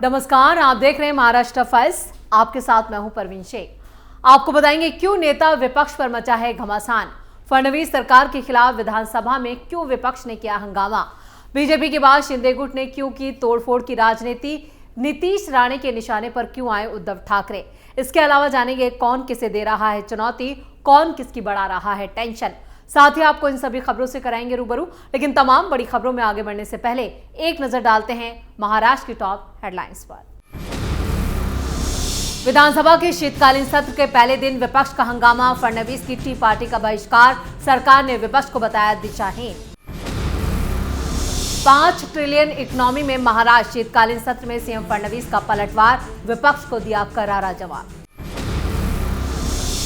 नमस्कार, आप देख रहे हैं महाराष्ट्र फाइल्स। आपके साथ मैं हूं परवीन शेख। आपको बताएंगे क्यों नेता विपक्ष पर मचा है घमासान। फडणवीस सरकार के खिलाफ विधानसभा में क्यों विपक्ष ने किया हंगामा। बीजेपी के बाद शिंदे गुट ने क्यों की तोड़फोड़ की राजनीति। नीतीश राणे के निशाने पर क्यों आए उद्धव ठाकरे। इसके अलावा जानेंगे कौन किसे दे रहा है चुनौती, कौन किसकी बढ़ा रहा है टेंशन। साथ ही आपको इन सभी खबरों से कराएंगे रूबरू। लेकिन तमाम बड़ी खबरों में आगे बढ़ने से पहले एक नजर डालते हैं महाराष्ट्र की टॉप हेडलाइंस पर। विधानसभा के शीतकालीन सत्र के पहले दिन विपक्ष का हंगामा। फडणवीस की टी पार्टी का बहिष्कार। सरकार ने विपक्ष को बताया दिशाहीन। 5 ट्रिलियन इकोनॉमी में महाराष्ट्र। शीतकालीन सत्र में सीएम फडणवीस का पलटवार। विपक्ष को दिया करारा जवाब।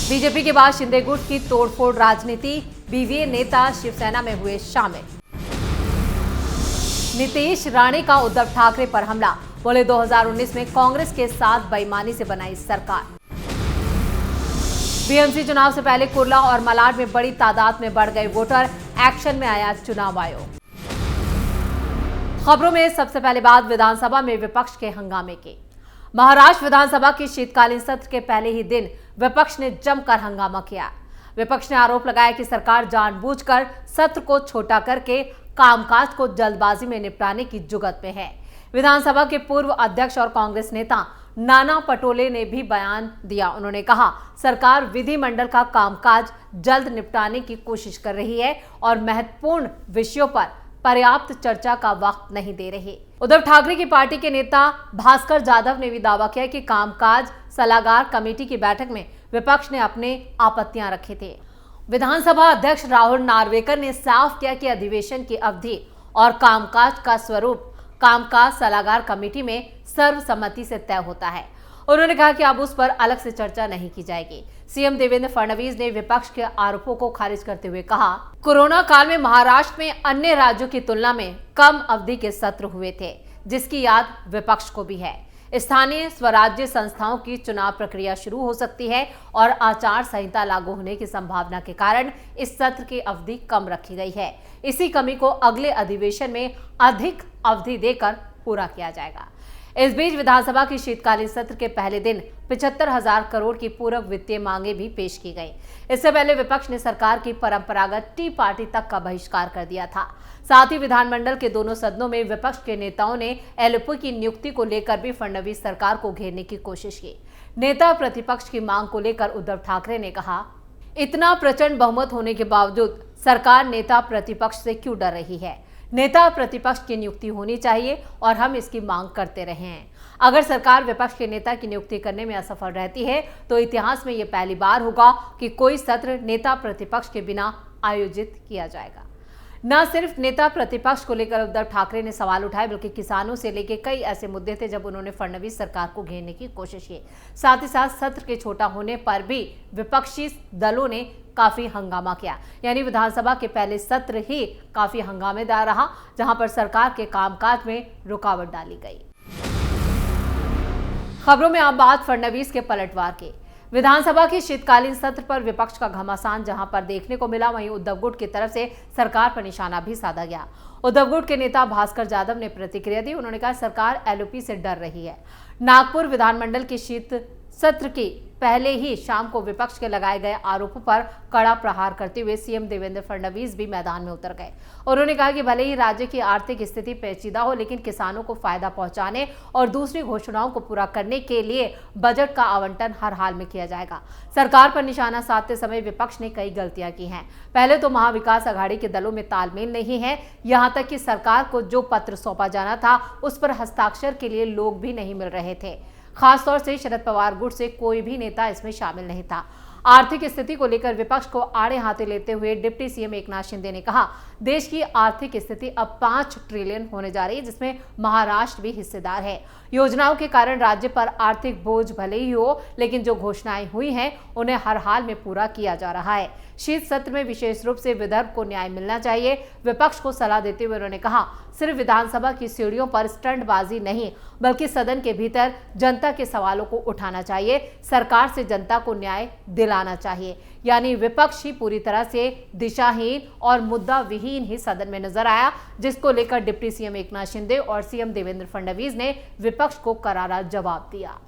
बीजेपी के बाद शिंदे गुट की तोड़फोड़ राजनीति। बीवीए नेता शिवसेना में हुए शामिल। नीतीश राणे का उद्धव ठाकरे पर हमला। बोले 2019 में कांग्रेस के साथ बेईमानी से बनाई सरकार। बीएमसी चुनाव से पहले कुर्ला और मलाड में बड़ी तादाद में बढ़ गए वोटर। एक्शन में आया चुनाव आयोग। खबरों में सबसे पहले बात विधानसभा में विपक्ष के हंगामे की। महाराष्ट्र विधानसभा के शीतकालीन सत्र के पहले ही दिन विपक्ष ने जमकर हंगामा किया। विपक्ष ने आरोप लगाया कि सरकार जानबूझकर सत्र को छोटा करके कामकाज को जल्दबाजी में निपटाने की जुगत में है। विधानसभा के पूर्व अध्यक्ष और कांग्रेस नेता नाना पटोले ने भी बयान दिया। उन्होंने कहा, सरकार विधिमंडल का कामकाज जल्द निपटाने की कोशिश कर रही है और महत्वपूर्ण विषयों पर पर्याप्त चर्चा का वक्त नहीं दे रही। उद्धव ठाकरे की पार्टी के नेता भास्कर जाधव ने भी दावा किया कि कामकाज सलाहकार कमेटी की बैठक में विपक्ष ने अपने आपत्तियां रखे थे। विधानसभा अध्यक्ष राहुल नार्वेकर ने साफ किया कि अधिवेशन की अवधि और कामकाज का स्वरूप कामकाज सलाहकार कमेटी में सर्वसम्मति से तय होता है। उन्होंने कहा कि अब उस पर अलग से चर्चा नहीं की जाएगी। सीएम देवेंद्र फडणवीस ने विपक्ष के आरोपों को खारिज करते हुए कहा, कोरोना काल में महाराष्ट्र में अन्य राज्यों की तुलना में कम अवधि के सत्र हुए थे, जिसकी याद विपक्ष को भी है। स्थानीय स्वराज्य संस्थाओं की चुनाव प्रक्रिया शुरू हो सकती है और आचार संहिता लागू होने की संभावना के कारण इस सत्र की अवधि कम रखी गई है। इसी कमी को अगले अधिवेशन में अधिक अवधि देकर पूरा किया जाएगा। इस बीच विधानसभा की शीतकालीन सत्र के पहले दिन 75,000 करोड़ की पूरक वित्तीय मांगे भी पेश की गई। इससे पहले विपक्ष ने सरकार की परंपरागत टी पार्टी तक का बहिष्कार कर दिया था। साथ ही विधानमंडल के दोनों सदनों में विपक्ष के नेताओं ने एलओपी की नियुक्ति को लेकर भी फडणवीस सरकार को घेरने की कोशिश की। नेता प्रतिपक्ष की मांग को लेकर उद्धव ठाकरे ने कहा, इतना प्रचंड बहुमत होने के बावजूद सरकार नेता प्रतिपक्ष से क्यों डर रही है। नेता प्रतिपक्ष की नियुक्ति होनी चाहिए और हम इसकी मांग करते रहे हैं। अगर सरकार विपक्ष के नेता की नियुक्ति करने में असफल रहती है तो इतिहास में यह पहली बार होगा कि कोई सत्र नेता प्रतिपक्ष के बिना आयोजित किया जाएगा। न सिर्फ नेता प्रतिपक्ष को लेकर उद्धव ठाकरे ने सवाल उठाए, बल्कि किसानों से लेकर कई ऐसे मुद्दे थे जब उन्होंने फडणवीस सरकार को घेरने की कोशिश की। साथ ही साथ सत्र के छोटा होने पर भी विपक्षी दलों ने काफी हंगामा किया। यानी विधानसभा के पहले सत्र ही काफी हंगामेदार रहा, जहां पर सरकार के कामकाज में रुकावट डाली गई। खबरों में अब बात फडणवीस के पलटवार की। विधानसभा के शीतकालीन सत्र पर विपक्ष का घमासान जहां पर देखने को मिला, वहीं उद्धव गुट की तरफ से सरकार पर निशाना भी साधा गया। उद्धव गुट के नेता भास्कर जाधव ने प्रतिक्रिया दी। उन्होंने कहा, सरकार एलओपी से डर रही है। नागपुर विधानमंडल के शीत सत्र की पहले ही शाम को विपक्ष के लगाए गए आरोपों पर कड़ा प्रहार करते हुए सीएम देवेंद्र फडणवीस भी मैदान में उतर गए। उन्होंने कहा कि भले ही राज्य की आर्थिक स्थिति पेचीदा हो, लेकिन किसानों को फायदा पहुंचाने और दूसरी घोषणाओं को पूरा करने के लिए बजट का आवंटन हर हाल में किया जाएगा। सरकार पर निशाना साधते समय विपक्ष ने कई गलतियां की हैं। पहले तो महाविकास अघाड़ी के दलों में तालमेल नहीं है, यहाँ तक कि सरकार को जो पत्र सौंपा जाना था उस पर हस्ताक्षर के लिए लोग भी नहीं मिल रहे थे। खासतौर से शरद पवार गुट से कोई भी नेता इसमें शामिल नहीं था। आर्थिक स्थिति को लेकर विपक्ष को आड़े हाथे लेते हुए डिप्टी सीएम एकनाथ शिंदे ने कहा, देश की आर्थिक स्थिति अब 5 ट्रिलियन होने जा रही है, जिसमें महाराष्ट्र भी हिस्सेदार है। योजनाओं के कारण राज्य पर आर्थिक बोझ भले ही हो, लेकिन जो घोषणाएं हुई हैं उन्हें हर हाल में पूरा किया जा रहा है। शीत सत्र में विशेष रूप से विदर्भ को न्याय मिलना चाहिए। विपक्ष को सलाह देते हुए उन्होंने कहा, सिर्फ विधानसभा की सीढ़ियों पर स्टंटबाजी नहीं बल्कि सदन के भीतर जनता के सवालों को उठाना चाहिए। सरकार से जनता को न्याय दिलाना चाहिए। यानी विपक्ष ही पूरी तरह से दिशाहीन और मुद्दा विहीन ही सदन में नजर आया, जिसको लेकर डिप्टी सीएम एकनाथ शिंदे और सीएम देवेंद्र फडणवीस ने विपक्ष को करारा जवाब दिया।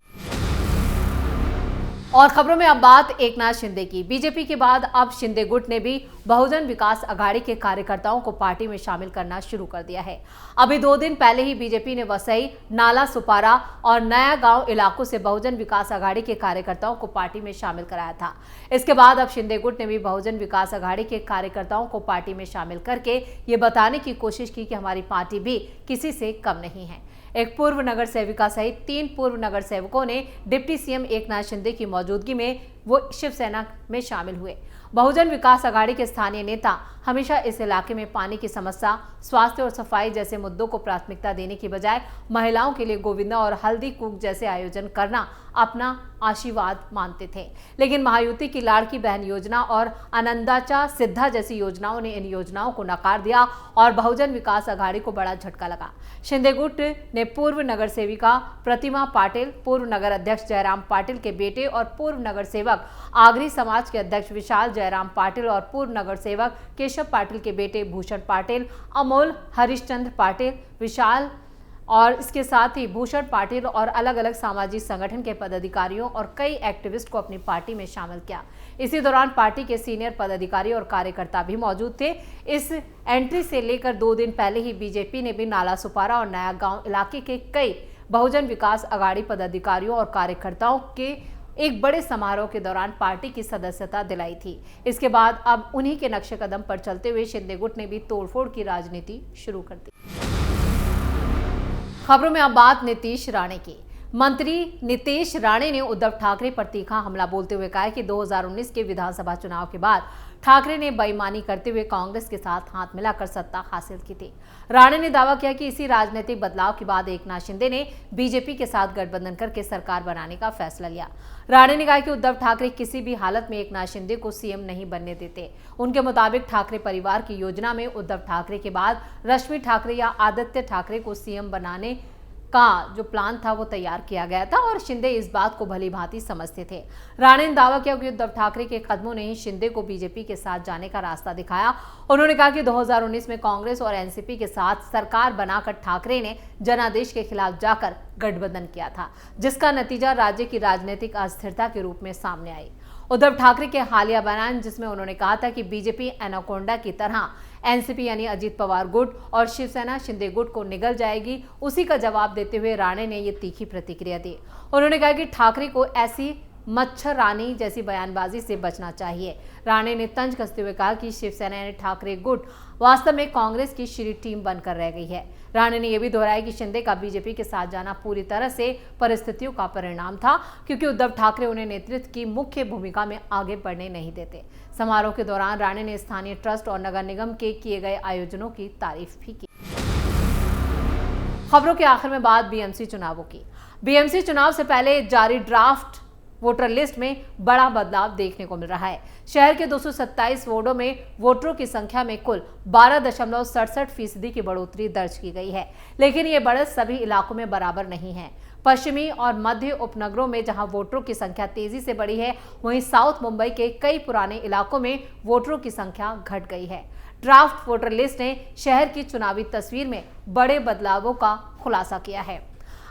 और खबरों में अब बात एकनाथ शिंदे की। बीजेपी के बाद अब शिंदे गुट ने भी बहुजन विकास अघाड़ी के कार्यकर्ताओं को पार्टी में शामिल करना शुरू कर दिया है। अभी 2 दिन पहले ही बीजेपी ने वसई, नाला सुपारा और नया गांव इलाकों से बहुजन विकास अघाड़ी के कार्यकर्ताओं को पार्टी में शामिल कराया था। इसके बाद अब शिंदे गुट ने भी बहुजन विकास अघाड़ी के कार्यकर्ताओं को पार्टी में शामिल करके ये बताने की कोशिश की कि हमारी पार्टी भी किसी से कम नहीं है। एक पूर्व नगर सेविका सहित 3 पूर्व नगर सेवकों ने डिप्टी सीएम एकनाथ शिंदे की मौजूदगी में वो शिवसेना में शामिल हुए। बहुजन विकास अघाड़ी के स्थानीय नेता हमेशा इस इलाके में पानी की समस्या, स्वास्थ्य और सफाई जैसे मुद्दों को प्राथमिकता देने की बजाय महिलाओं के लिए गोविंदा और हल्दी कूक जैसे आयोजन करना अपना आशीर्वाद मानते थे। लेकिन महायुति की लाड़की बहन योजना और आनंदाचा सिद्धा जैसी योजनाओं ने इन योजनाओं को नकार दिया और बहुजन विकास अघाड़ी को बड़ा झटका लगा। शिंदे गुट ने पूर्व नगर सेविका प्रतिमा पाटिल, पूर्व नगर अध्यक्ष जयराम पाटिल के बेटे और पूर्व नगर सेवक आगरी समाज के अध्यक्ष विशाल जयराम पाटिल और पूर्व नगर सेवक केशव पाटिल के बेटे भूषण पाटिल, अमोल हरिश्चंद्र पाटिल, विशाल और इसके साथ ही भूषण पाटिल और अलग अलग सामाजिक संगठन के पदाधिकारियों और कई एक्टिविस्ट को अपनी पार्टी में शामिल किया। इसी दौरान पार्टी के सीनियर पदाधिकारी और कार्यकर्ता भी मौजूद थे। इस एंट्री से लेकर 2 दिन पहले ही बीजेपी ने भी नाला सुपारा और नया गांव इलाके के कई बहुजन विकास अघाड़ी पदाधिकारियों और कार्यकर्ताओं के एक बड़े समारोह के दौरान पार्टी की सदस्यता दिलाई थी। इसके बाद अब उन्हीं के नक्शे कदम पर चलते हुए शिंदे गुट ने भी तोड़फोड़ की राजनीति शुरू कर दी। खबरों में अब बात नीतीश राणे की। मंत्री नीतीश राणे ने उद्धव ठाकरे पर तीखा हमला बोलते हुए कहा कि 2019 के विधानसभा चुनाव के बाद ठाकरे ने बेईमानी करते हुए कांग्रेस के साथ हाथ मिलाकर सत्ता हासिल की थी। राणे ने दावा किया कि इसी राजनीतिक बदलाव के बाद एकनाथ शिंदे ने बीजेपी के साथ गठबंधन करके सरकार बनाने का फैसला लिया। राणे ने कहा कि उद्धव ठाकरे किसी भी हालत में एकनाथ शिंदे को सीएम नहीं बनने देते। उनके मुताबिक ठाकरे परिवार की योजना में उद्धव ठाकरे के बाद रश्मि ठाकरे या आदित्य ठाकरे को सीएम बनाने का जो प्लान था वो तैयार किया गया था और शिंदे इस बात को भली भांति समझते थे। राणे ने दावा किया कि उद्धव ठाकरे के कदमों ने ही शिंदे को बीजेपी के साथ जाने का रास्ता दिखाया। उन्होंने कहा कि 2019 में कांग्रेस और एनसीपी के साथ सरकार बनाकर ठाकरे ने जनादेश के खिलाफ जाकर गठबंधन किया था, जिसका नतीजा राज्य की राजनीतिक अस्थिरता के रूप में सामने आई। उद्धव ठाकरे के हालिया बयान जिसमें उन्होंने कहा था कि बीजेपी एनाकोंडा की तरह एनसीपी यानी अजीत पवार गुट और शिवसेना शिंदे गुट को निगल जाएगी, उसी का जवाब देते हुए राणे ने ये तीखी प्रतिक्रिया दी। उन्होंने कहा कि ठाकरे को ऐसी मच्छर रानी जैसी बयानबाजी से बचना चाहिए। राणे ने तंज कसते हुए कहा कि शिवसेना यानी ठाकरे गुट वास्तव में कांग्रेस की श्री टीम बनकर रह गई है। राणे ने यह भी दोहराया कि शिंदे का बीजेपी के साथ जाना पूरी तरह से परिस्थितियों का परिणाम था, क्योंकि उद्धव ठाकरे उन्हें नेतृत्व की मुख्य भूमिका में आगे बढ़ने नहीं देते। समारोह के दौरान राणे ने स्थानीय ट्रस्ट और नगर निगम के किए गए आयोजनों की तारीफ भी की। खबरों के आखिर में बात बीएमसी चुनावों की। बीएमसी चुनाव से पहले जारी ड्राफ्ट वोटर लिस्ट में बड़ा बदलाव देखने को मिल रहा है। शहर के 227 वार्डों में वोटरों की संख्या में कुल 12.67% की बढ़ोतरी दर्ज की गई है, लेकिन ये बढ़त सभी इलाकों में बराबर नहीं है। पश्चिमी और मध्य उपनगरों में जहां वोटरों की संख्या तेजी से बढ़ी है, वहीं साउथ मुंबई के कई पुराने इलाकों में वोटरों की संख्या घट गई है। ड्राफ्ट वोटर लिस्ट ने शहर की चुनावी तस्वीर में बड़े बदलावों का खुलासा किया है।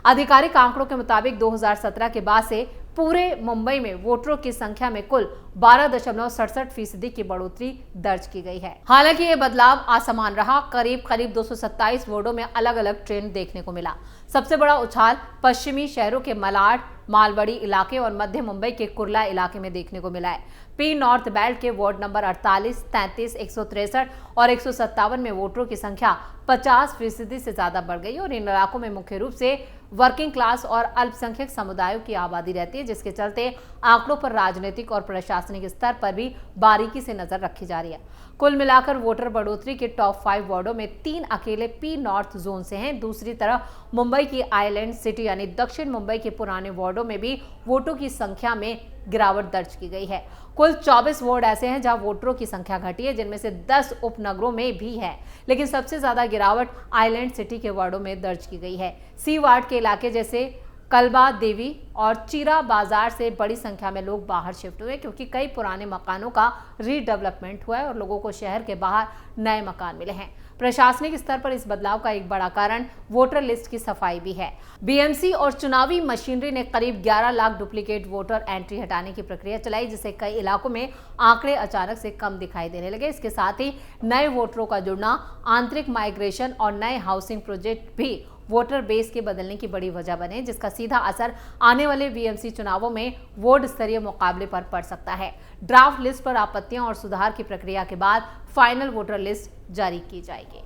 आधिकारिक आंकड़ों के मुताबिक 2017 के बाद से पूरे मुंबई में वोटरों की संख्या में कुल 12.67% की बढ़ोतरी दर्ज की गई है। हालांकि ये बदलाव असमान रहा। करीब 227 वार्डों में अलग अलग ट्रेंड देखने को मिला। सबसे बड़ा उछाल पश्चिमी शहरों के मलाड, मालवड़ी इलाके और मध्य मुंबई के कुर्ला इलाके में देखने को मिला है। पी नॉर्थ बेल्ट के वार्ड नंबर 48, 33, 163 और 157 में वोटरों की संख्या 50% से ज्यादा बढ़ गई और इन इलाकों में मुख्य रूप से वर्किंग क्लास और अल्पसंख्यक समुदायों की आबादी रहती है, जिसके चलते आंकड़ों पर राजनीतिक और प्रशासनिक स्तर पर भी बारीकी से नजर रखी जा रही है। कुल मिलाकर वोटर बढ़ोतरी के टॉप 5 वार्डों में 3 अकेले पी नॉर्थ जोन से हैं। दूसरी तरफ मुंबई की आइलैंड सिटी यानी दक्षिण मुंबई के पुराने वार्डों में भी वोटों की संख्या में गिरावट दर्ज की गई है। कुल 24 वार्ड ऐसे हैं जहां वोटरों की संख्या घटी है, जिनमें से 10 उपनगरों में भी है। लेकिन सबसे ज्यादा गिरावट आइलैंड सिटी के वार्डों में दर्ज की गई है। सी वार्ड के इलाके जैसे कलबा देवी और चीरा बाजार से बड़ी संख्या में लोग बाहर शिफ्ट हुए, क्योंकि कई पुराने मकानों का रीडेवलपमेंट हुआ है और लोगों को शहर के बाहर नए मकान मिले हैं। प्रशासनिक स्तर पर इस बदलाव का एक बड़ा कारण वोटर लिस्ट की सफाई भी है। बीएमसी और चुनावी मशीनरी ने करीब 11 लाख डुप्लीकेट वोटर एंट्री हटाने की प्रक्रिया चलाई, जिससे कई इलाकों में आंकड़े अचानक से कम दिखाई देने लगे। इसके साथ ही नए वोटरों का जुड़ना, आंतरिक माइग्रेशन और नए हाउसिंग प्रोजेक्ट भी वोटर बेस के बदलने की बड़ी वजह बने, जिसका सीधा असर आने वाले बीएमसी चुनावों में वार्ड स्तरीय मुकाबले पर पड़ सकता है। ड्राफ्ट लिस्ट पर आपत्तियां और सुधार की प्रक्रिया के बाद फाइनल वोटर लिस्ट जारी की जाएगी।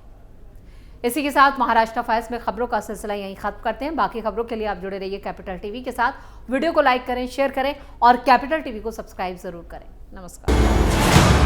इसी के साथ महाराष्ट्र फाइल्स में खबरों का सिलसिला यहीं खत्म करते हैं। बाकी खबरों के लिए आप जुड़े रहिए कैपिटल टीवी के साथ। वीडियो को लाइक करें, शेयर करें और कैपिटल टीवी को सब्सक्राइब जरूर करें। नमस्कार।